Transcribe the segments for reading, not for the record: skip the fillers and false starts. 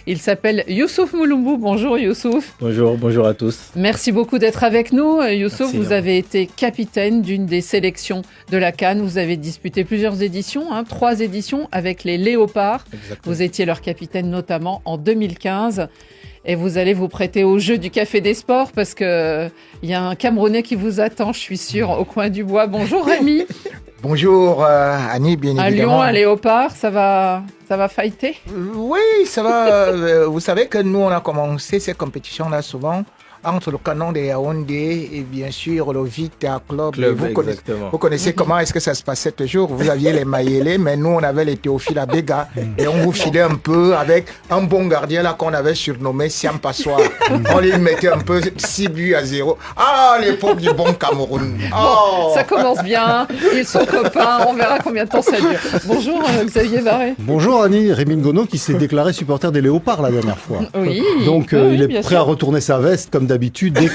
Il s'appelle Youssouf Mouloumbou. Bonjour Youssouf. Bonjour à tous. Merci beaucoup d'être avec nous. Youssouf, Merci. vous avez été capitaine d'une des sélections de la CAN. Vous avez disputé plusieurs éditions, 3 éditions avec les Léopards. Exactement. Vous étiez leur capitaine notamment en 2015. Et vous allez vous prêter au jeu du Café des Sports parce qu'il y a un Camerounais qui vous attend, je suis sûre, au coin du bois. Bonjour Rémi. Bonjour Annie, bien Un évidemment. lion, un léopard, ça va fighter? Oui, ça va. Vous savez que nous, on a commencé ces compétitions-là souvent entre le canon de Yaoundé et bien sûr le Vita Club. Exactement. Vous connaissez comment est-ce que ça se passait toujours. Vous aviez les Mayele, mais nous, on avait les Théophile Abega et on vous filait un peu avec un bon gardien là qu'on avait surnommé Siam Passoir. On lui mettait un peu 6-0. Ah, l'époque du bon Cameroun. Oh. Ça commence bien, ils sont copains, on verra combien de temps ça dure. Bonjour Xavier Barré. Bonjour Annie, Rémi Ngono qui s'est déclaré supporter des Léopards la dernière fois. Oui. Donc oui, il est bien prêt sûr. à retourner sa veste comme d'habitude dès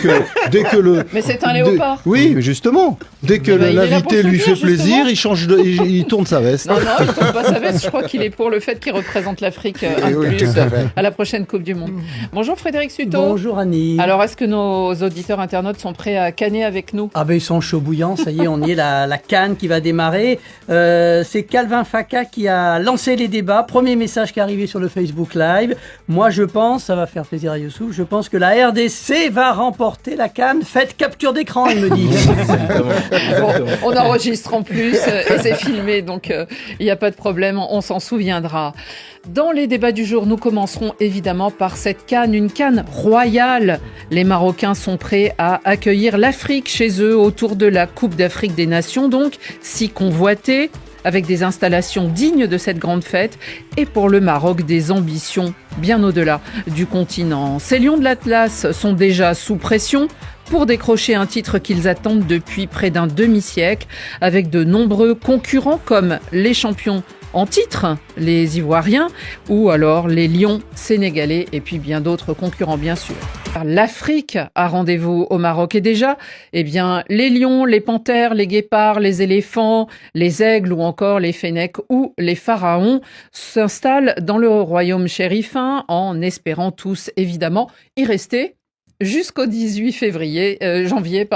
que le... Mais c'est un léopard. Oui, mais justement, dès que Mais bah, il est là pour l'invité se lui dire, fait plaisir, justement. il tourne sa veste. Non, il tourne pas sa veste, je crois qu'il est pour le fait qu'il représente l'Afrique un peu Oui, plus tout à fait. à la prochaine Coupe du Monde. Bonjour Frédéric Suto. Bonjour Annie. Alors est-ce que nos auditeurs internautes sont prêts à canner avec nous? Ah ben ils sont chauds bouillants, ça y est, on y est, la CAN qui va démarrer. C'est Calvin Faka qui a lancé les débats. Premier message qui est arrivé sur le Facebook Live. Moi je pense, ça va faire plaisir à Youssouf, je pense que la RDC va remporter la CAN. Faites capture d'écran, il me dit. Bon, on enregistre en plus et c'est filmé, donc il n'y a pas de problème, on s'en souviendra. Dans les débats du jour, nous commencerons évidemment par cette CAN, une CAN royale. Les Marocains sont prêts à accueillir l'Afrique chez eux autour de la Coupe d'Afrique des Nations, donc si convoitée, avec des installations dignes de cette grande fête, et pour le Maroc, des ambitions bien au-delà du continent. Ces lions de l'Atlas sont déjà sous pression pour décrocher un titre qu'ils attendent depuis près d'un demi-siècle, avec de nombreux concurrents comme les champions en titre, les Ivoiriens, ou alors les Lions sénégalais, et puis bien d'autres concurrents bien sûr. L'Afrique a rendez-vous au Maroc et déjà, eh bien, les lions, les panthères, les guépards, les éléphants, les aigles ou encore les fennecs ou les pharaons s'installent dans le royaume chérifin en espérant tous évidemment y rester jusqu'au 18 janvier,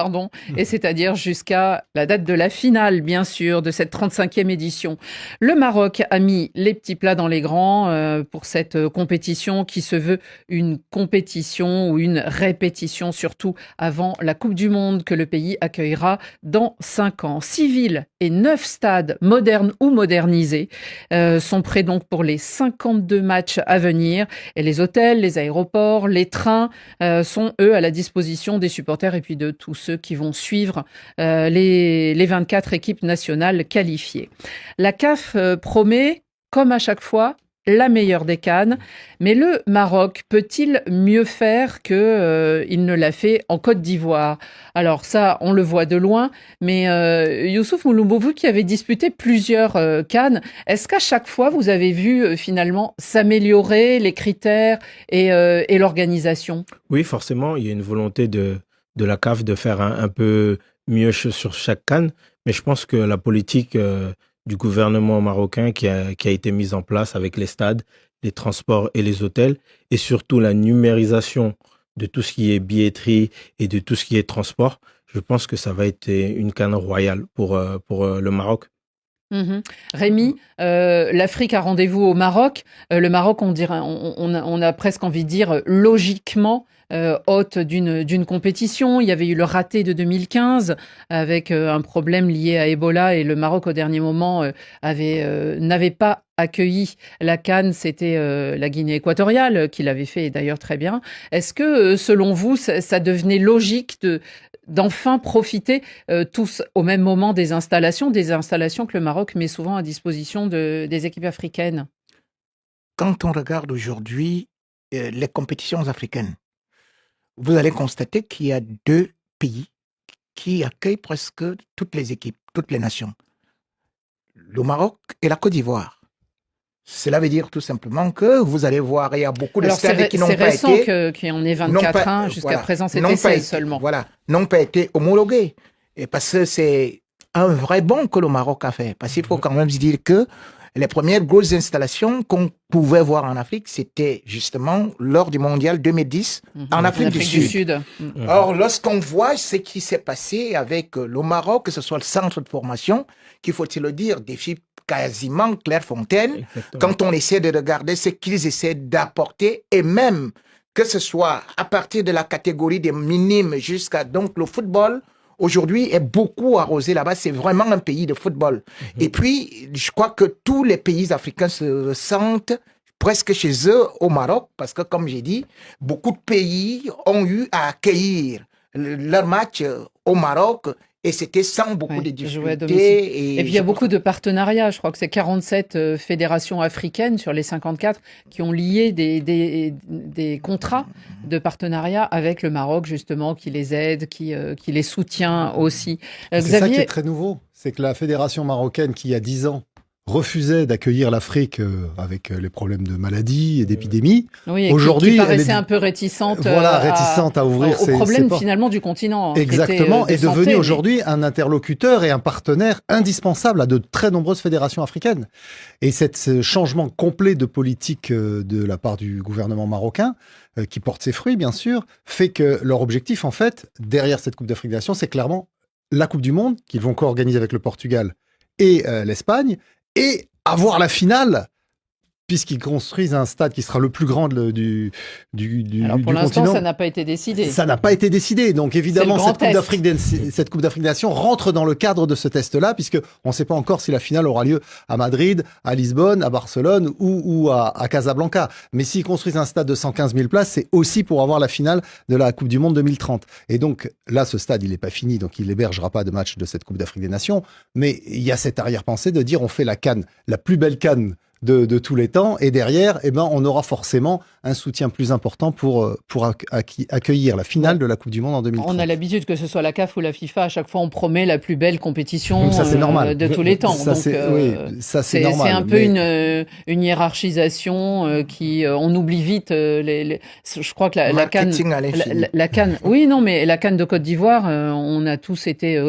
et c'est-à-dire jusqu'à la date de la finale, bien sûr, de cette 35e édition. Le Maroc a mis les petits plats dans les grands pour cette compétition qui se veut une compétition ou une répétition, surtout avant la Coupe du Monde que le pays accueillera dans 5 ans. 6 villes et 9 stades modernes ou modernisés sont prêts donc pour les 52 matchs à venir. Et les hôtels, les aéroports, les trains sont eux à la disposition des supporters et puis de tous ceux qui vont suivre les 24 équipes nationales qualifiées. La CAF promet, comme à chaque fois, la meilleure des CAN, mais le Maroc peut-il mieux faire qu'il ne l'a fait en Côte d'Ivoire? Alors ça, on le voit de loin, mais Youssouf Mouloumbou, vous qui avez disputé plusieurs CAN, est-ce qu'à chaque fois vous avez vu finalement s'améliorer les critères et l'organisation? Oui, forcément, il y a une volonté de la CAF de faire un peu mieux sur chaque CAN, mais je pense que la politique du gouvernement marocain qui a été mise en place avec les stades, les transports et les hôtels, et surtout la numérisation de tout ce qui est billetterie et de tout ce qui est transport, je pense que ça va être une CAN royale pour le Maroc. Rémi, l'Afrique a rendez-vous au Maroc. Le Maroc, on a presque envie de dire logiquement hôte d'une compétition. Il y avait eu le raté de 2015 avec un problème lié à Ebola et le Maroc au dernier moment n'avait pas accueilli la CAN, c'était la Guinée équatoriale qui l'avait fait d'ailleurs très bien. Est-ce que selon vous, ça devenait logique d'enfin profiter tous au même moment des installations que le Maroc met souvent à disposition des équipes africaines? Quand on regarde aujourd'hui les compétitions africaines, vous allez constater qu'il y a 2 pays qui accueillent presque toutes les équipes, toutes les nations. Le Maroc et la Côte d'Ivoire. Cela veut dire tout simplement que vous allez voir, il y a beaucoup de stades qui n'ont pas été... C'est récent qu'il y en ait 24, jusqu'à présent c'était 16 seulement. Voilà, n'ont pas été homologués. Et parce que c'est un vrai bond que le Maroc a fait. Parce qu'il faut quand même se dire que les premières grosses installations qu'on pouvait voir en Afrique, c'était justement lors du mondial 2010 en Afrique du Sud. Or, lorsqu'on voit ce qui s'est passé avec le Maroc, que ce soit le centre de formation, qu'il faut-il le dire, défi quasiment Clairefontaine, quand on essaie de regarder ce qu'ils essaient d'apporter, et même que ce soit à partir de la catégorie des minimes jusqu'à donc le football, aujourd'hui est beaucoup arrosé là-bas. C'est vraiment un pays de football. Et puis, je crois que tous les pays africains se ressentent presque chez eux au Maroc, parce que comme j'ai dit, beaucoup de pays ont eu à accueillir leur match au Maroc. Et c'était sans beaucoup de difficultés. Et puis il y a beaucoup de partenariats. Je crois que c'est 47 fédérations africaines sur les 54 qui ont lié des contrats de partenariat avec le Maroc, justement, qui les aide, qui les soutient aussi. C'est ça qui est très nouveau. C'est que la fédération marocaine, qui il y a 10 ans refusait d'accueillir l'Afrique avec les problèmes de maladies et d'épidémies. Oui, et aujourd'hui, qui paraissait un peu réticente, réticente à ouvrir aux problèmes finalement du continent. Exactement, est devenue aujourd'hui un interlocuteur et un partenaire indispensable à de très nombreuses fédérations africaines. Et ce changement complet de politique de la part du gouvernement marocain, qui porte ses fruits bien sûr, fait que leur objectif en fait, derrière cette Coupe d'Afrique des Nations, c'est clairement la Coupe du Monde qu'ils vont co-organiser avec le Portugal et l'Espagne, et avoir la finale, puisqu'ils construisent un stade qui sera le plus grand du Alors pour l'instant, continent. Ça n'a pas été décidé. Ça n'a pas été décidé. Donc évidemment, cette Coupe d'Afrique des Nations rentre dans le cadre de ce test-là, puisqu'on ne sait pas encore si la finale aura lieu à Madrid, à Lisbonne, à Barcelone ou à Casablanca. Mais s'ils construisent un stade de 115 000 places, c'est aussi pour avoir la finale de la Coupe du Monde 2030. Et donc là, ce stade, il n'est pas fini, donc il n'hébergera pas de match de cette Coupe d'Afrique des Nations. Mais il y a cette arrière-pensée de dire on fait la CAN, la plus belle CAN de tous les temps, et derrière, on aura forcément un soutien plus important pour accueillir la finale de la Coupe du Monde en 2030. On a l'habitude que ce soit la CAF ou la FIFA, à chaque fois on promet la plus belle compétition ça, c'est normal. De tous les temps. Ça, donc c'est normal. C'est un peu une hiérarchisation qui on oublie vite. Je crois que la CAN, oui, non, mais la CAN de Côte d'Ivoire, on a tous été.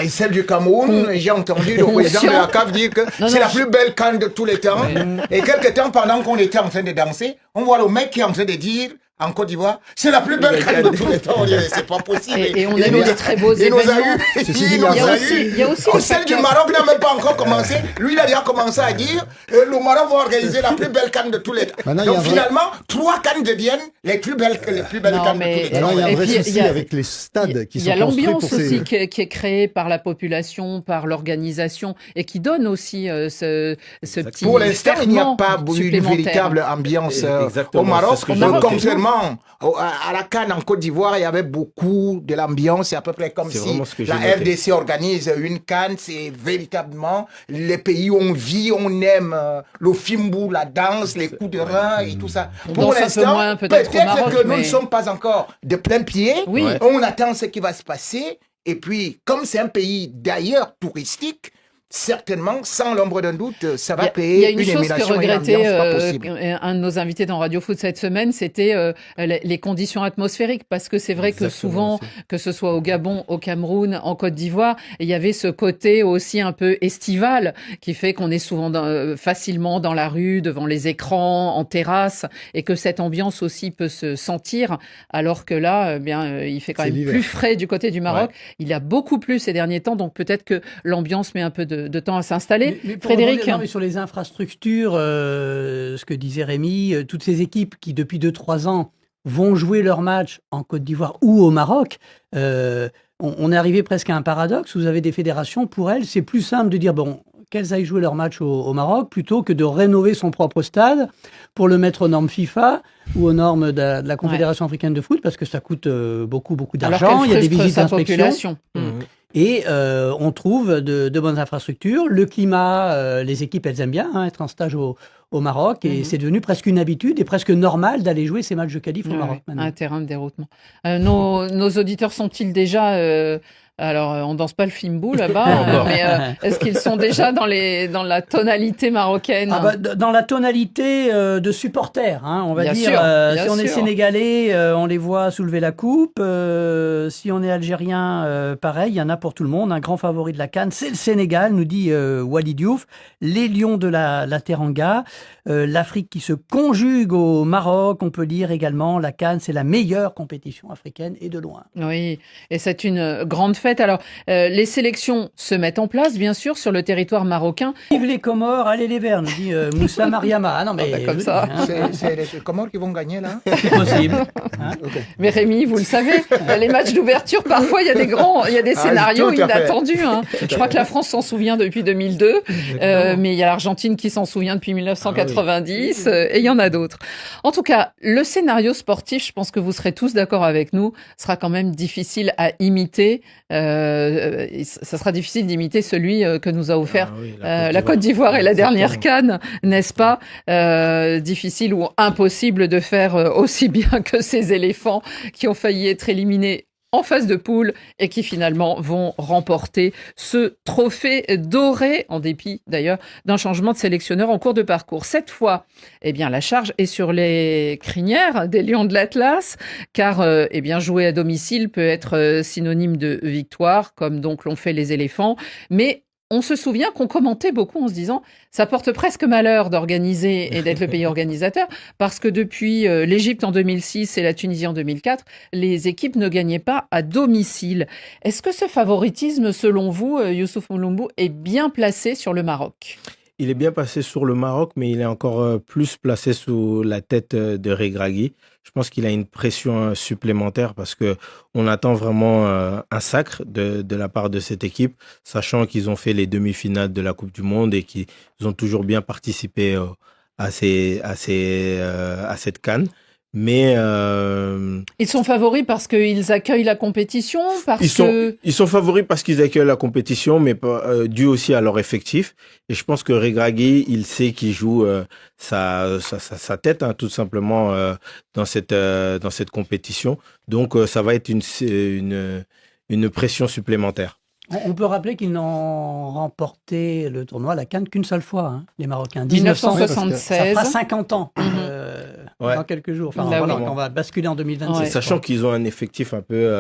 Celle du Cameroun, j'ai entendu le président de la CAF dire que c'est la plus belle CAN de tous les temps. Et quelque temps, pendant qu'on était en train de danser, on voit le mec qui est en train de dire en Côte d'Ivoire, c'est la plus belle CAN de tous les temps. On dit, c'est pas possible. Et on a eu des très beaux événements. Il y a aussi celle du Maroc n'a même pas encore commencé. Lui, il a déjà commencé à dire le Maroc va organiser la plus belle CAN de tous les temps. Donc finalement, 3 CAN deviennent les plus belles CAN de tous les temps. Il y a un vrai souci avec les stades qui sont construits. Il y a l'ambiance aussi qui est créée par la population, par l'organisation, et qui donne aussi ce petit Pour l'instant, il n'y a pas une véritable ambiance au Maroc. Contrairement à la CAN en Côte d'Ivoire, il y avait beaucoup de l'ambiance. C'est à peu près comme si la RDC organise une CAN. C'est véritablement les pays où on vit, on aime le fimbou, la danse, les coups de rein et tout ça. Pour l'instant, peut-être que nous ne sommes pas encore de plein pied. Oui. On attend ce qui va se passer. Et puis, comme c'est un pays d'ailleurs touristique, certainement, sans l'ombre d'un doute, ça va créer une émulation et une ambiance pas possible. Un de nos invités dans Radio Foot cette semaine, c'était les conditions atmosphériques, parce que c'est vrai que souvent, que ce soit au Gabon, au Cameroun, en Côte d'Ivoire, il y avait ce côté aussi un peu estival qui fait qu'on est souvent facilement dans la rue, devant les écrans, en terrasse, et que cette ambiance aussi peut se sentir, alors que là, il fait quand même plus frais du côté du Maroc. Ouais. Il y a beaucoup plu ces derniers temps, donc peut-être que l'ambiance met un peu de temps à s'installer. Mais Frédéric, mais sur les infrastructures, ce que disait Rémi, toutes ces équipes qui depuis 2-3 ans vont jouer leur match en Côte d'Ivoire ou au Maroc, on est arrivé presque à un paradoxe. Vous avez des fédérations, pour elles, c'est plus simple de dire qu'elles aillent jouer leur match au Maroc plutôt que de rénover son propre stade pour le mettre aux normes FIFA ou aux normes de la Confédération africaine de foot, parce que ça coûte beaucoup d'argent. Il y a des visites d'inspection. Et on trouve de bonnes infrastructures. Le climat, les équipes, elles aiment bien être en stage au Maroc. Et c'est devenu presque une habitude et presque normal d'aller jouer ces matchs de qualif au Maroc. Un terrain de déroutement. Nos auditeurs sont-ils déjà Alors, on danse pas le fimbo là-bas, mais est-ce qu'ils sont déjà dans la tonalité marocaine? Dans la tonalité de supporters, hein, on va Bien dire. sûr, Si on est sénégalais, on les voit soulever la coupe. Si on est algérien, pareil, il y en a pour tout le monde. Un grand favori de la CAN, c'est le Sénégal, nous dit Walid Diouf. Les Lions de la Teranga. L'Afrique qui se conjugue au Maroc, on peut dire également. La CAN, c'est la meilleure compétition africaine et de loin. Oui, et c'est une grande fête. Alors, les sélections se mettent en place, bien sûr, sur le territoire marocain. Vive les Comores, allez les Verts, nous dit Moussa Mariama. Ah non, mais comme ça. C'est les Comores qui vont gagner, là? C'est possible. Hein? Okay. Mais Rémi, vous le savez, les matchs d'ouverture, parfois, il y a des scénarios inattendus. Hein. Je crois que la France s'en souvient depuis 2002, mais il y a l'Argentine qui s'en souvient depuis 1990, et il y en a d'autres. En tout cas, le scénario sportif, je pense que vous serez tous d'accord avec nous, sera quand même difficile à imiter. Ça sera difficile d'imiter celui que nous a offert la Côte d'Ivoire et la dernière CAN, n'est-ce pas? Difficile ou impossible de faire aussi bien que ces éléphants qui ont failli être éliminés en phase de poule et qui finalement vont remporter ce trophée doré, en dépit d'ailleurs d'un changement de sélectionneur en cours de parcours. Cette fois, eh bien, la charge est sur les crinières des Lions de l'Atlas, car eh bien, jouer à domicile peut être synonyme de victoire, comme donc l'ont fait les éléphants, mais on se souvient qu'on commentait beaucoup en se disant ça porte presque malheur d'organiser et d'être le pays organisateur parce que depuis l'Égypte en 2006 et la Tunisie en 2004, les équipes ne gagnaient pas à domicile. Est-ce que ce favoritisme, selon vous, Youssouf Moulombou, est bien placé sur le Maroc? Il est bien placé sur le Maroc, mais il est encore plus placé sous la tête de Regragui. Je pense qu'il a une pression supplémentaire parce que on attend vraiment un sacre de la part de cette équipe, sachant qu'ils ont fait les demi-finales de la Coupe du Monde et qu'ils ont toujours bien participé à cette CAN. Mais ils sont favoris parce qu'ils accueillent la compétition, ils sont favoris parce qu'ils accueillent la compétition, mais dû aussi à leur effectif. Et je pense que Regragui, il sait qu'il joue sa tête, hein, tout simplement dans cette compétition. Donc ça va être une pression supplémentaire. On peut rappeler qu'ils n'ont remporté le tournoi, la CAN, qu'une seule fois, hein, les Marocains. 1976. Ça fera 50 ans dans quelques jours. Enfin, Là, voilà, oui. on va basculer en 2026. Ouais. Sachant qu'ils ont un effectif un peu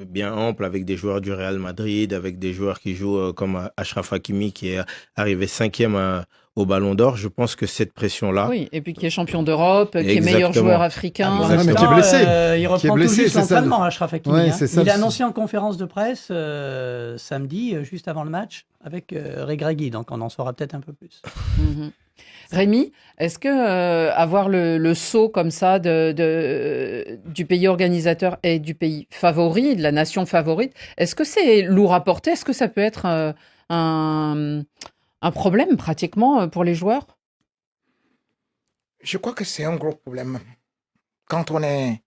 bien ample avec des joueurs du Real Madrid, avec des joueurs qui jouent comme Achraf Hakimi qui est arrivé 5e au Ballon d'Or. Je pense que cette pression-là... Oui, et puis qui est champion d'Europe, qui est meilleur joueur africain. Mais qui est blessé. Il reprend tout juste l'entraînement, Achraf Hakimi. Ouais, hein. Il a annoncé en conférence de presse samedi, juste avant le match, avec Regragui. Donc on en saura peut-être un peu plus. Mm-hmm. Rémi, est-ce que avoir le saut comme ça du pays organisateur et du pays favori, de la nation favorite, est-ce que c'est lourd à porter? Est-ce que ça peut être un problème pratiquement pour les joueurs? Je crois que c'est un gros problème quand on est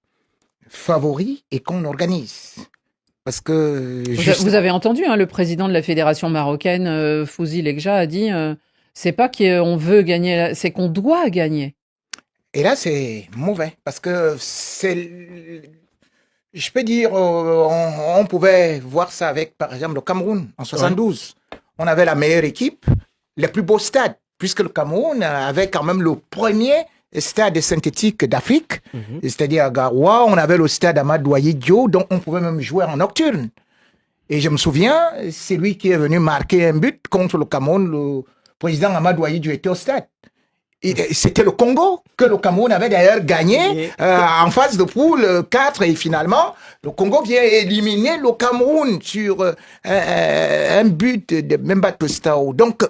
favori et qu'on organise. Parce que vous avez entendu, hein, le président de la fédération marocaine, Fouzi Lekja, a dit c'est pas qu'on veut gagner, c'est qu'on doit gagner. Et là, c'est mauvais parce que je peux dire, on pouvait voir ça avec, par exemple, le Cameroun en 72. Ouais. On avait la meilleure équipe, les plus beaux stades, puisque le Cameroun avait quand même le premier stade synthétique d'Afrique, c'est-à-dire à Garoua. On avait le stade Amadou Ahidjo, dont on pouvait même jouer en nocturne. Et je me souviens, c'est lui qui est venu marquer un but contre le Cameroun. Le président Amadou Ahidjo était au stade. C'était le Congo que le Cameroun avait d'ailleurs gagné en phase de poule 4 et finalement le Congo vient éliminer le Cameroun sur un but de Memba Tostao. Donc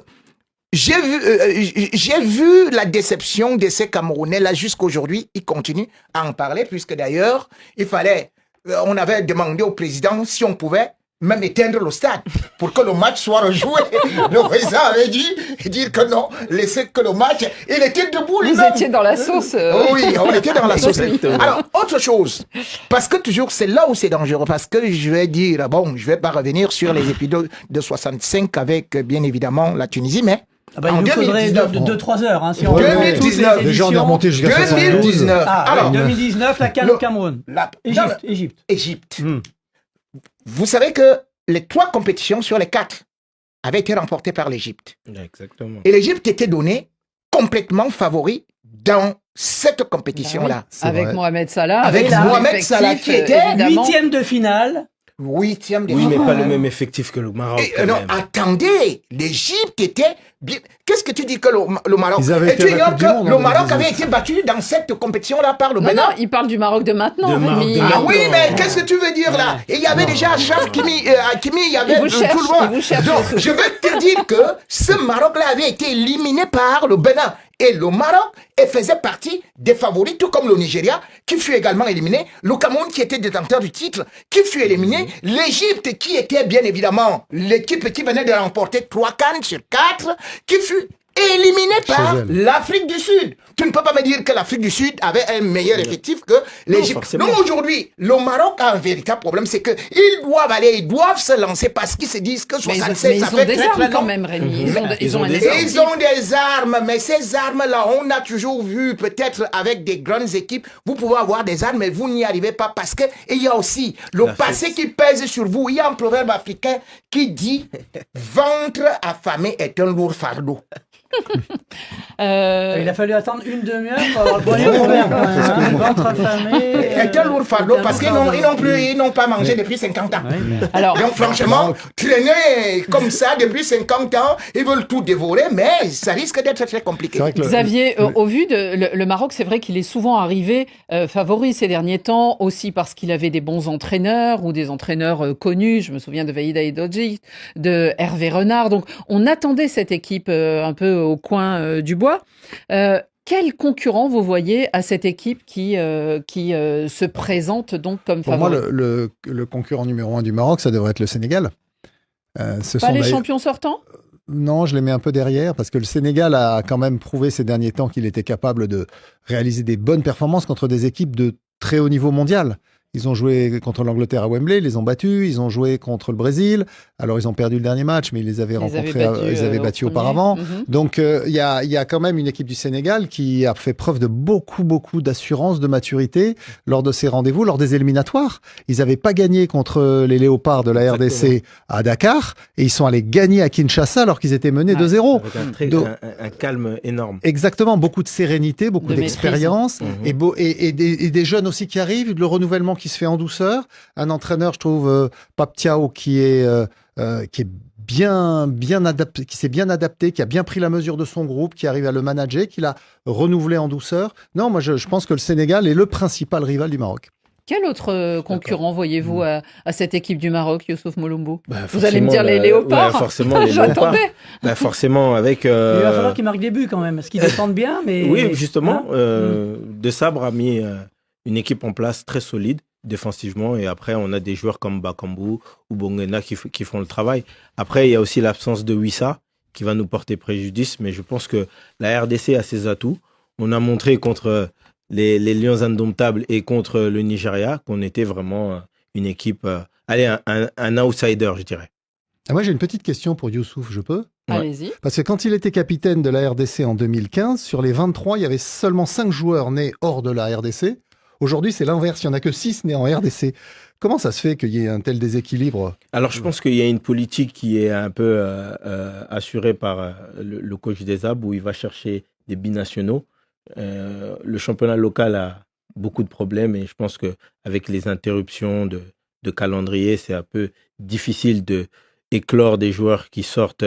j'ai vu la déception de ces Camerounais là jusqu'aujourd'hui. Ils continuent à en parler puisque d'ailleurs on avait demandé au président si on pouvait même éteindre le stade pour que le match soit rejoué. Le président avait dit que non, laissez que le match. Il était debout lui-même. Vous étiez dans la sauce. Oui, on était dans la sauce. Alors, autre chose, parce que toujours, c'est là où c'est dangereux, parce que je vais dire, bon, je vais pas revenir sur les épisodes de 65 avec, bien évidemment, la Tunisie, mais il nous faudrait 2-3 heures. Hein, si on 2019, déjà on est remonté jusqu'à 2019. Alors, 2019, la CAN au Cameroun. Égypte. Égypte. Vous savez que les 3 compétitions sur les 4 avaient été remportées par l'Égypte. Exactement. Et l'Égypte était donnée complètement favori dans cette compétition-là. C'est Avec vrai. Mohamed Salah. Avec un Mohamed Salah qui effectif, était évidemment. 8e de finale. 8e de Oui, mais finale. pas le même effectif que le Maroc. Et, quand non, même. attendez, l'Égypte était bien. Qu'est-ce que tu dis que le Maroc Ils avaient Et été tu à la ignores Coupe du que Monde en le Maroc 2018. avait été battu dans cette compétition-là par le Non, Bénin. non, il parle du Maroc de maintenant, De Maroc Rémi. de Ah maintenant. oui, mais qu'est-ce que tu veux dire là? Et il y avait déjà Achraf Hakimi, il y avait Il vous cherche, tout le monde. il vous cherche, Donc, Youssouf. je vais te dire que ce Maroc-là avait été éliminé par le Bénin. Et le Maroc faisait partie des favoris, tout comme le Nigeria, qui fut également éliminé. Le Cameroun, qui était détenteur du titre, qui fut éliminé. L'Égypte, qui était bien évidemment l'équipe qui venait de remporter 3 CAN sur 4, qui fut éliminé par elle. l'Afrique du Sud. Tu ne peux pas me dire que l'Afrique du Sud avait un meilleur effectif que l'Égypte. forcément. Non, aujourd'hui, le Maroc a un véritable problème, c'est qu'ils doivent se lancer parce qu'ils se disent que Mais 76, ils ça ont fait des très, armes très quand long. même, Rémi. Ils ont un des effectif. Ils ont des armes, mais ces armes-là, on a toujours vu, peut-être avec des grandes équipes, vous pouvez avoir des armes, mais vous n'y arrivez pas parce que il y a aussi le La passé fête. qui pèse sur vous. Il y a un proverbe africain qui dit ventre affamé est un lourd fardeau. Il a fallu attendre une demi-heure pour avoir le premier proverbe. Hein. Ventre affamé. Est un lourd fardeau parce qu'ils n'ont pas mangé depuis 50 ans. Alors, Donc franchement, traîner comme ça depuis 50 ans, ils veulent tout dévorer, mais ça risque d'être très compliqué. C'est vrai que Xavier, au vu de le Maroc, c'est vrai qu'il est souvent arrivé favori ces derniers temps, aussi parce qu'il avait des bons entraîneurs ou des entraîneurs connus. Je me souviens de Vaïda Edoji, de Hervé Renard. Donc, on attendait cette équipe un peu au coin du bois. Quel concurrent vous voyez à cette équipe qui se présente donc comme pour moi, favori? le concurrent numéro 1 du Maroc, ça devrait être le Sénégal. Ce Pas sont les d'ailleurs- champions sortants? Non, je les mets un peu derrière parce que le Sénégal a quand même prouvé ces derniers temps qu'il était capable de réaliser des bonnes performances contre des équipes de très haut niveau mondial. Ils ont joué contre l'Angleterre à Wembley, ils les ont battus. Ils ont joué contre le Brésil. Alors, ils ont perdu le dernier match, mais ils les avaient rencontrés, ils avaient battus auparavant. Donc, il y a quand même une équipe du Sénégal qui a fait preuve de beaucoup d'assurance, de maturité lors de ces rendez-vous, lors des éliminatoires. Ils n'avaient pas gagné contre les Léopards de la RDC à Dakar et ils sont allés gagner à Kinshasa alors qu'ils étaient menés 2-0. Avec Donc- un calme énorme. Exactement, beaucoup de sérénité, beaucoup De d'expérience maîtrise. et des jeunes aussi qui arrivent, le renouvellement qui se fait en douceur. Un entraîneur, je trouve, Pape Thiaw, qui est bien adapté, qui s'est bien adapté, qui a bien pris la mesure de son groupe, qui arrive à le manager, qui l'a renouvelé en douceur. Non, moi je pense que le Sénégal est le principal rival du Maroc. Quel autre concurrent voyez-vous à cette équipe du Maroc, Youssouf Moloumbo? Bah, Vous allez me forcément, dire les léopards? Ouais, forcément, les léopards. J'attendais. Bah, forcément, avec. Il va falloir qu'ils marquent des buts quand même, parce qu'ils défendent bien. Mais... Oui, justement, Hein De Sabre a mis une équipe en place très solide défensivement et après on a des joueurs comme Bakambu ou Bongena qui font le travail. Après il y a aussi l'absence de Wissa qui va nous porter préjudice, mais je pense que la RDC a ses atouts. On a montré contre les Lions indomptables et contre le Nigeria qu'on était vraiment une équipe, un outsider, je dirais. Ah, moi j'ai une petite question pour Youssouf, je peux? Allez-y. Parce que quand il était capitaine de la RDC en 2015, sur les 23, il y avait seulement 5 joueurs nés hors de la RDC. Aujourd'hui, c'est l'inverse. Il n'y en a que 6 nés en RDC. Comment ça se fait qu'il y ait un tel déséquilibre? Alors, je pense qu'il y a une politique qui est un peu assurée par le coach des Sables où il va chercher des binationaux. Le championnat local a beaucoup de problèmes et je pense qu'avec les interruptions de calendrier, c'est un peu difficile d'éclore des joueurs qui sortent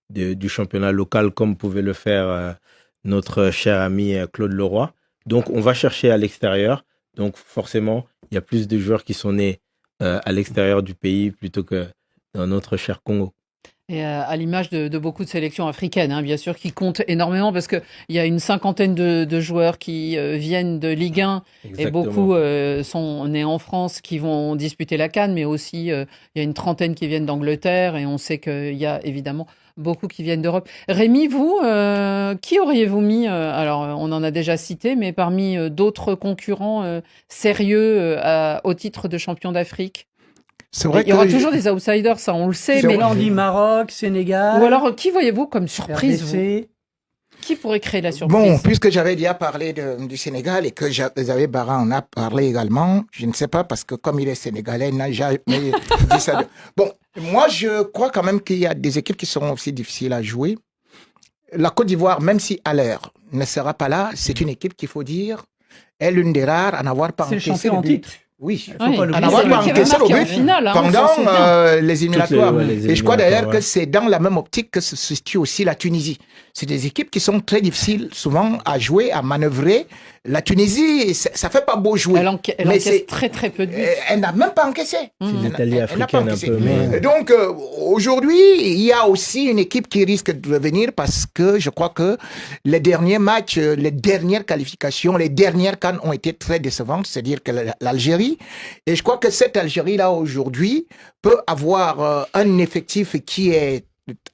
du championnat local comme pouvait le faire notre cher ami Claude Leroy. Donc, on va chercher à l'extérieur. Donc, forcément, il y a plus de joueurs qui sont nés à l'extérieur du pays plutôt que dans notre cher Congo. Et à l'image de beaucoup de sélections africaines, hein, bien sûr, qui comptent énormément parce qu'il y a une cinquantaine de joueurs qui viennent de Ligue 1 Exactement. et beaucoup sont nés en France qui vont disputer la CAN, mais aussi il y a une trentaine qui viennent d'Angleterre et on sait qu'il y a évidemment beaucoup qui viennent d'Europe. Rémi, vous, qui auriez-vous mis, alors on en a déjà cité, mais parmi d'autres concurrents sérieux au titre de champion d'Afrique? C'est vrai Il y aura toujours des outsiders, ça on le sait, C'est mais vrai. On dit Maroc, Sénégal. ou alors qui voyez-vous comme surprise vous? RDC. Qui pourrait créer la surprise? Bon, puisque j'avais déjà parlé du Sénégal et que Xavier Barra en a parlé également, je ne sais pas parce que comme il est sénégalais, il n'a jamais dit ça. Bon, moi je crois quand même qu'il y a des équipes qui seront aussi difficiles à jouer. La Côte d'Ivoire, même si Haller ne sera pas là, c'est une équipe qu'il faut dire est l'une des rares à n'avoir pas encaissé le but. Oui, à n'avoir pas encaissé le but pendant les éliminatoires. Et je crois d'ailleurs que c'est dans la même optique que se situe aussi la Tunisie. C'est des équipes qui sont très difficiles souvent à jouer, à manœuvrer. La Tunisie, ça fait pas beau jouer. Elle encaisse très très peu de buts. Elle n'a même pas encaissé. C'est l'Italie africaine un peu. Mais... Donc aujourd'hui, il y a aussi une équipe qui risque de revenir parce que je crois que les derniers matchs, les dernières qualifications, les dernières CAN ont été très décevantes. C'est-à-dire que l'Algérie, et je crois que cette Algérie-là aujourd'hui peut avoir un effectif qui est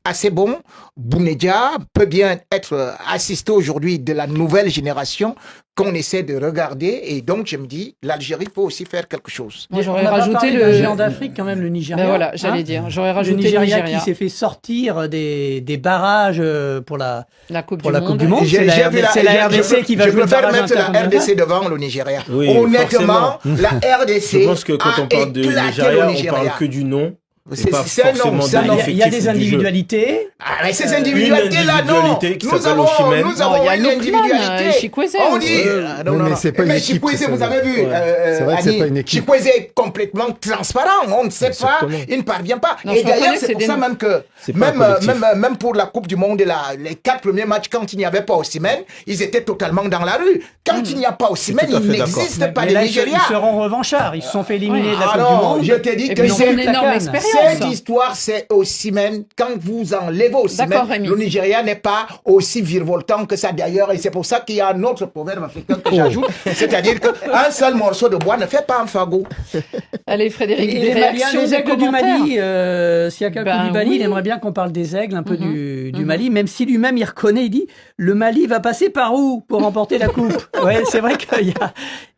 assez bon. Bounedjah peut bien être assisté aujourd'hui de la nouvelle génération qu'on essaie de regarder. Et donc, je me dis, l'Algérie peut aussi faire quelque chose. Moi, j'aurais rajouté le géant d'Afrique, quand même, le Nigeria. Ben voilà, j'allais dire. J'aurais rajouté le Nigeria qui s'est fait sortir des barrages pour la Coupe du Monde. C'est la RDC qui va jouer le barrage. Je préfère mettre la RDC devant le Nigeria. Oui, honnêtement, la RDC. Je pense que quand on parle de Nigeria, on parle que du nom. C'est un nom. Il y a des individualités. Ah, mais ces individualités-là, non. Nous avons une individualité. Chikwueze. On dit. Mais c'est pas une équipe. Chikwueze, vous avez vu. C'est vrai que c'est pas une équipe. Chikwueze est complètement transparent. On ne sait pas. Il ne parvient pas. Et d'ailleurs, c'est pour ça même que, même pour la Coupe du Monde, les 4 premiers matchs, quand il n'y avait pas Osimhen, ils étaient totalement dans la rue. Quand il n'y a pas Osimhen, il n'existe pas de Nigeria. Ils seront revanchards. Ils se sont fait éliminer de la Coupe du Monde. Je t'ai dit que c'est une énorme expérience. Cette histoire, c'est Osimhen. Quand vous enlevez Osimhen, le Nigeria n'est pas aussi virevoltant que ça d'ailleurs. Et c'est pour ça qu'il y a un autre proverbe africain que j'ajoute. C'est-à-dire qu'un seul morceau de bois ne fait pas un fagot. Allez, Frédéric, des réactions, les aigles du Mali. Siaka Koulibaly, il aimerait bien qu'on parle des aigles un peu du Mali, même si lui-même il reconnaît, il dit le Mali va passer par où pour remporter la coupe? Ouais, c'est vrai qu'il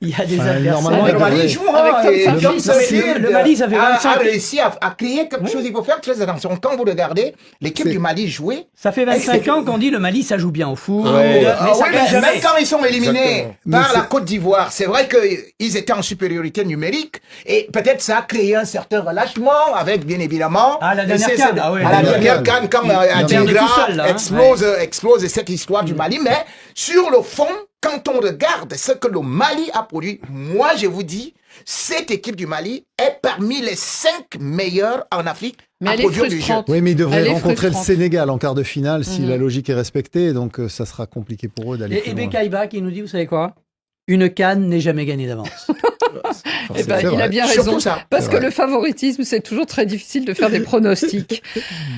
y a des adversaires. Le Mali joue le Mali, ça fait 25 a réussi à créer quelque chose. Il faut faire très attention. Quand vous regardez l'équipe du Mali jouer. Ça fait 25 ans qu'on dit le Mali, ça joue bien au foot. Mais même quand ils sont éliminés par la Côte d'Ivoire, c'est vrai qu'ils étaient en supériorité numérique et peut-être ça a créé un certain relâchement avec, bien évidemment. À la dernière CAN, quand Adingra explose cette histoire du Mali. Mais sur le fond, quand on regarde ce que le Mali a produit, moi je vous dis, cette équipe du Mali est parmi les 5 meilleurs en Afrique à produire du jeu. Oui, mais ils devraient rencontrer le Sénégal en quart de finale si la logique est respectée, donc ça sera compliqué pour eux d'aller plus loin. Et Bekaiba qui nous dit, vous savez quoi? Une CAN n'est jamais gagnée d'avance. Il a bien raison, parce que le favoritisme, c'est toujours très difficile de faire des pronostics.